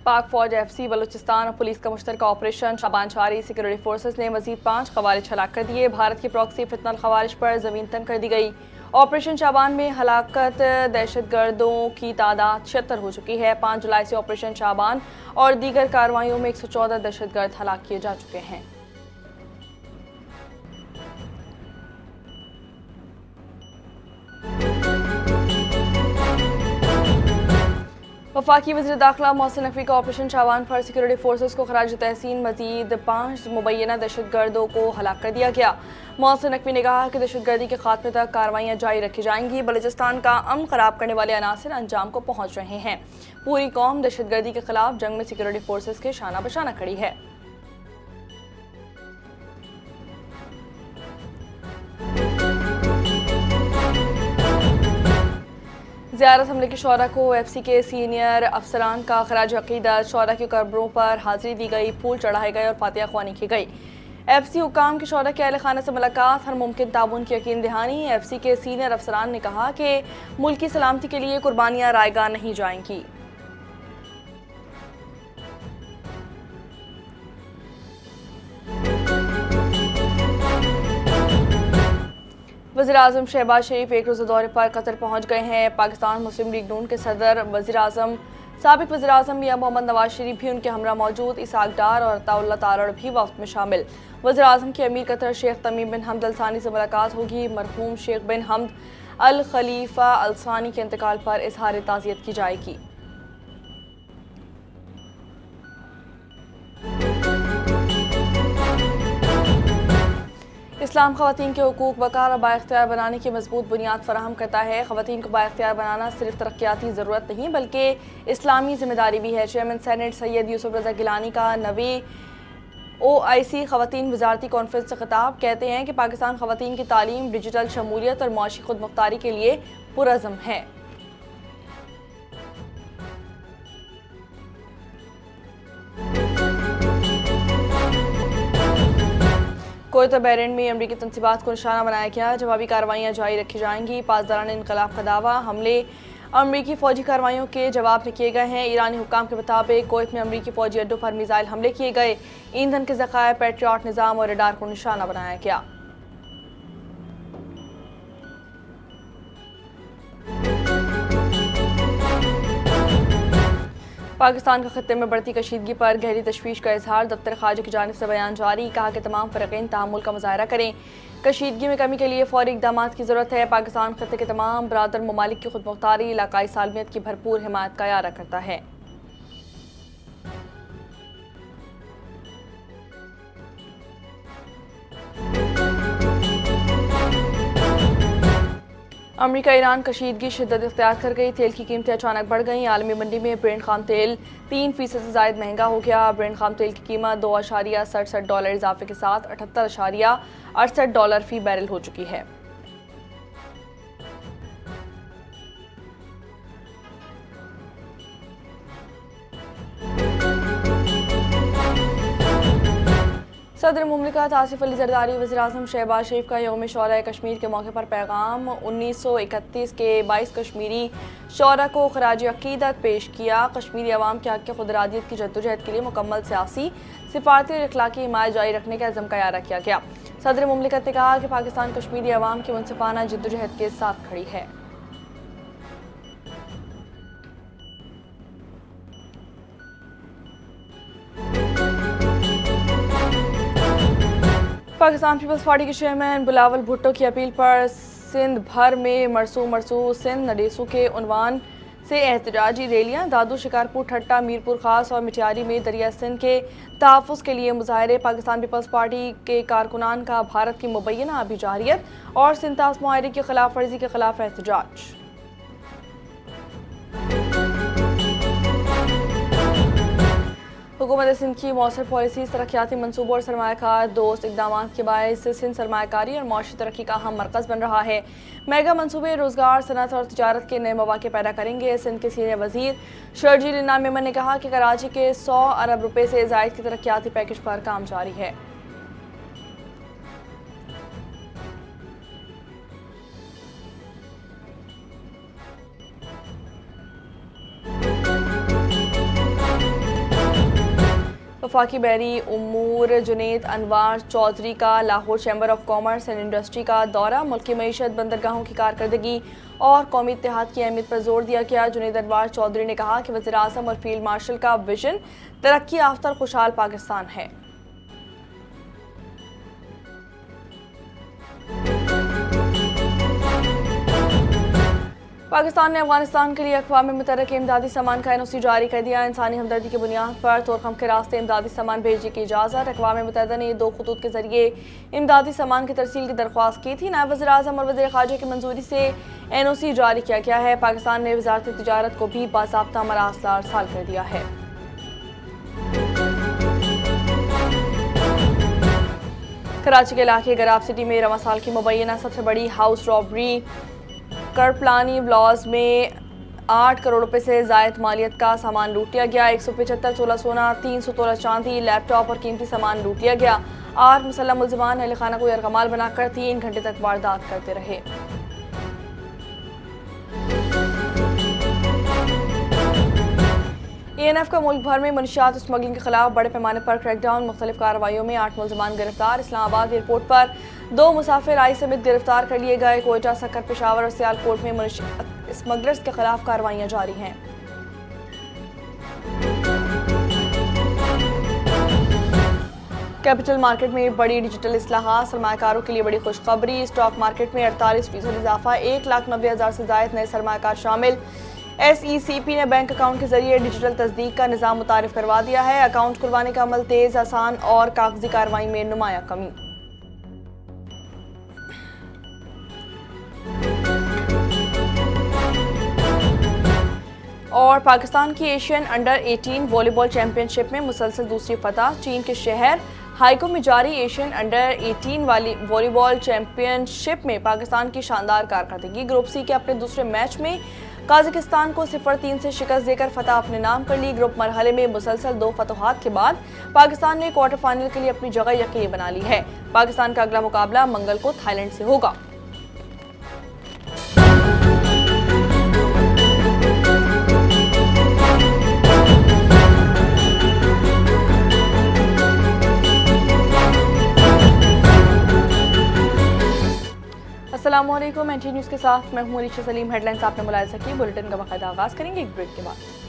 पाक फौज FC बलूचिस्तान और पुलिस का मुश्तरका ऑपरेशन शाबान जारी। सिक्योरिटी फोर्सेस ने मजीद 5 खवारिज हलाक कर दिए। भारत की प्रॉक्सी फितनल खवारिज पर जमीन तन कर दी गई। ऑपरेशन शाबान में हलाकत दहशतगर्दों की तादाद 76 हो चुकी है। 5 जुलाई से ऑपरेशन शाबान और दीगर कार्रवाइयों में 114 दहशतगर्द हलाक किए जा चुके हैं। वफाकी वज़ीर दाखिला मोहसिन नकवी का ऑपरेशन शाबान पर सिक्योरिटी फोर्सेस को खराज तहसीन मजीद 5 मुबैना दहशतगर्दों को हलाक कर दिया गया। मोहसिन नकवी ने कहा कि दहशतगर्दी के खात्मे तक कार्रवाइयाँ जारी रखी जाएंगी। बलूचिस्तान का अमन खराब करने वाले अनासर अंजाम को पहुँच रहे हैं। पूरी कौम दहशतगर्दी के खिलाफ जंग में सिक्योरिटी फोर्सेस के शाना बशाना खड़ी है। ज़ियारत हमले के शौरा को FC के सीनियर अफसरान का खराज अकीदत। शौरा की कब्रों पर हाजिरी दी गई, फूल चढ़ाए गए और फातिहा ख्वानी की गई। FC हुकाम के शौरा के अहल खाना से मुलाकात, हर मुमकिन ताउन की यकीन दहानी। FC के सीनियर अफसरान ने कहा कि मुल्क की सलामती के लिए कुर्बानियाँ रायगा नहीं जाएंगी। वज़ीर-ए-आज़म शहबाज शरीफ एक रोज़ा दौरे पर कतर पहुँच गए हैं। पाकिस्तान मुस्लिम लीग नून के सदर वज़ीर-ए-आज़म साबिक़ वज़ीर-ए-आज़म मियां मोहम्मद नवाज शरीफ भी उनके हमरा मौजूद। इसाक डार और अताउल्ला तारड़ भी वक्त में शामिल। वज़ीर-ए-आज़म की अमीर कतर शेख तमीम बिन हमद अल सानी से मुलाकात होगी। मरहूम शेख बिन हमद अल खलीफा अल सानी के इंतकाल पर इजहार ताज़ियत की जाएगी। इस्लाम ख़वातीन के हुकूक वक़ार और बाइख्तियार बनाने की मजबूत बुनियाद फराहम करता है। ख़वातीन को बाइख्तियार बनाना सिर्फ तरक्याती ज़रूरत नहीं बल्कि इस्लामी ज़िम्मेदारी भी है। चेयरमैन सेनेट सैयद यूसुफ रज़ा गिलानी का नवी OIC ख़वातीन वज़ारती कॉन्फ्रेंस से खिताब। कहते हैं कि पाकिस्तान ख़वातीन की तालीम, डिजिटल शमूलियत और माशी खुद मुख्तारी के लिए पुरज़्म है। कोयत और बहरीन में अमरीकी तनसीबात को निशाना बनाया गया। जवाबी कार्रवाइयाँ जारी रखी जाएंगी। पासदारान इनकलाब का दावा, हमले अमरीकी फौजी कार्रवाइयों के जवाब में किए गए हैं। ईरानी हुक्काम के मुताबिक कोयत में अमरीकी फौजी अड्डों पर मिसाइल हमले किए गए। ईंधन के ज़खायर, पैट्रियट निज़ाम और रडार को निशाना बनाया गया। पाकिस्तान का खत्ते में बढ़ती कशीदगी पर गहरी तशवीश का इजहार। दफ्तर खारजा की जानिब से बयान जारी। कहा कि तमाम फ़रीक़ैन तहम्मुल का मुज़ाहरा करें। कशीदगी में कमी के लिए फ़ौरी इक़दामात की ज़रूरत है। पाकिस्तान खत्ते के तमाम बरादर ममालिक की खुद मुख्तारी, इलाकाई सालमियत की भरपूर हिमायत का इरादा करता है। अमरीका ईरान कशीदगी शिद्दत इख्तियार कर गई। तेल की कीमतें अचानक बढ़ गईं। आलमी मंडी में ब्रेंट खाम तेल 3% से ज़ायद महंगा हो गया। ब्रेंट खाम तेल की कीमत $2.67 इजाफे के साथ $78.68 फ़ी बैरल हो चुकी है। सदर मुमलिकत आसिफ अली जरदारी वज़ीर-ए-आज़म शहबाज शरीफ का यौम शौरा कश्मीर के मौके पर पैगाम। 1931 के 22 कश्मीरी शौरा को खराज अकीदत पेश किया। कश्मीरी अवाम के हक़ के खुदरादियत की जद्दोजहद के लिए मुकम्मल सियासी, सिफारती और इखलाकी हिमायत जारी रखने का अज़्म का इरादा किया गया। सदर मुमलिकत ने कहा कि पाकिस्तान कश्मीरी अवाम की मुनसिफाना जद्दोजहद के साथ खड़ी है। पाकिस्तान पीपल्स पार्टी के चेयरमैन बिलावल भुट्टो की अपील पर सिंध भर में मरसू सिंध नडेसू के उन्वान से एहतजाजी रैलियां। दादू, शिकारपुर, ठट्टा, मीरपुर खास और मिटियारी में दरिया सिंध के तहफ़्फ़ुज़ के लिए मुज़ाहरे। पाकिस्तान पीपल्स पार्टी के कारकुनान का भारत की मुबैना अभिजारियत और सिंतास मुआहरे की खिलाफ वर्जी के खिलाफ एहतजाज। हुकूमत सिंध की मौसर पॉलिसी तरक्याती मनसूबों और सरमायाकार दोस्त इक़दामात के बायस सिंध सरमायाकारी और माशी तरक्की का अहम मरकज़ बन रहा है। मेगा मनसूबे रोज़गार, सनत और तिजारत के नए मौक़े पैदा करेंगे। सिंध के सीनियर वज़ीर शर्जील इनाम मेमन ने कहा कि कराची के 100 अरब रुपये से ज़ायद की तरक्याती पैकेज पर काम जारी है। वफाकी बहरी उमूर जुनेद अनवार चौधरी का Lahore chamber of commerce and industry का दौरा। मुल्की मईशत, बंदरगाहों की कारकर्दगी और कौमी इत्तेहाद की अहमियत पर जोर दिया गया। जुनेद अनवार चौधरी ने कहा कि वज़ीर आज़म और फील्ड मार्शल का विजन तरक्की याफ्ता और खुशहाल पाकिस्तान है। पाकिस्तान ने अफगानिस्तान के लिए अक़वाम मुत्तहिदा के इमदादी सामान का NOC जारी कर दिया। इंसानी हमदर्दी की बुनियाद पर तोरखम के रास्ते इमदादी सामान भेजने की इजाज़त। अक़वाम मुत्तहिदा ने 2 खतूत के जरिए इमदादी सामान की तरसील की दरख्वास्त की थी। नायब वज़ीर आज़म और वज़ीर ख़ारजा की मंजूरी से NOC जारी किया गया है। पाकिस्तान ने वज़ारत तिजारत को भी बाज़ाब्ता मरासला अरसाल कर दिया है। कराची के इलाके गराब सिटी में रवां साल की मुबैना सबसे बड़ी हाउस रॉबरी करपलानी ब्लॉज में 8 करोड़ रुपए से जायद मालियत का सामान लूट लिया गया। 175 तोला सोना, 300 तोला चांदी, लैपटॉप और कीमती सामान लूट लिया गया। 8 मुसल्लह मुल्ज़िमान अहल खाना को यरगमाल बनाकर 3 घंटे तक वारदात करते रहे। ENF का मुल्क भर में मनशियात स्मगलिंग के खिलाफ बड़े पैमाने पर क्रैकडाउन। मुख्तलिफ कार्रवाइयों में 8 मुल्ज़िमान गिरफ्तार। इस्लामाबाद एयरपोर्ट पर 2 मुसाफिर आई समेत गिरफ्तार कर लिए गए। कोयटा, सक्कर, पेशावर और सियालकोट में मनशियात स्मगलर्स के खिलाफ कार्रवाइयाँ जारी हैं। कैपिटल मार्केट में बड़ी डिजिटल इस्लाहात, सरमायाकारों के लिए बड़ी खुशखबरी। स्टॉक मार्केट में 48% इजाफा, 1,90,000 से जायद नए सरमायाकार शामिल। SECP ने बैंक अकाउंट के जरिए डिजिटल तस्दीक का निज़ाम मुतारिफ करवा दिया है। अकाउंट खुलवाने का अमल तेज, आसान और कागजी कार्रवाई में नुमाया कमी। और पाकिस्तान की एशियन अंडर 18 वॉलीबॉल चैंपियनशिप में मुसलसल दूसरी फतह। चीन के शहर हाइको में जारी एशियन अंडर 18 वाली वॉलीबॉल चैंपियनशिप में पाकिस्तान की शानदार कारकर्दगी। ग्रुप सी के अपने दूसरे मैच में काज़ाकिस्तान को 0-3 से शिकस्त देकर फतह अपने नाम कर ली। ग्रुप मरहले में मुसलसल 2 फतहात के बाद पाकिस्तान ने क्वार्टर फाइनल के लिए अपनी जगह यकीनी बना ली है। पाकिस्तान का अगला मुकाबला मंगल को थाईलैंड से होगा। अस्सलामुअलैकुम, NT न्यूज़ के साथ मैं हूं अलीशा सलीम। हेडलाइंस आपने मुलाहिजा की। बुलेटिन का बाकायदा आगाज़ करेंगे एक ब्रेक के बाद।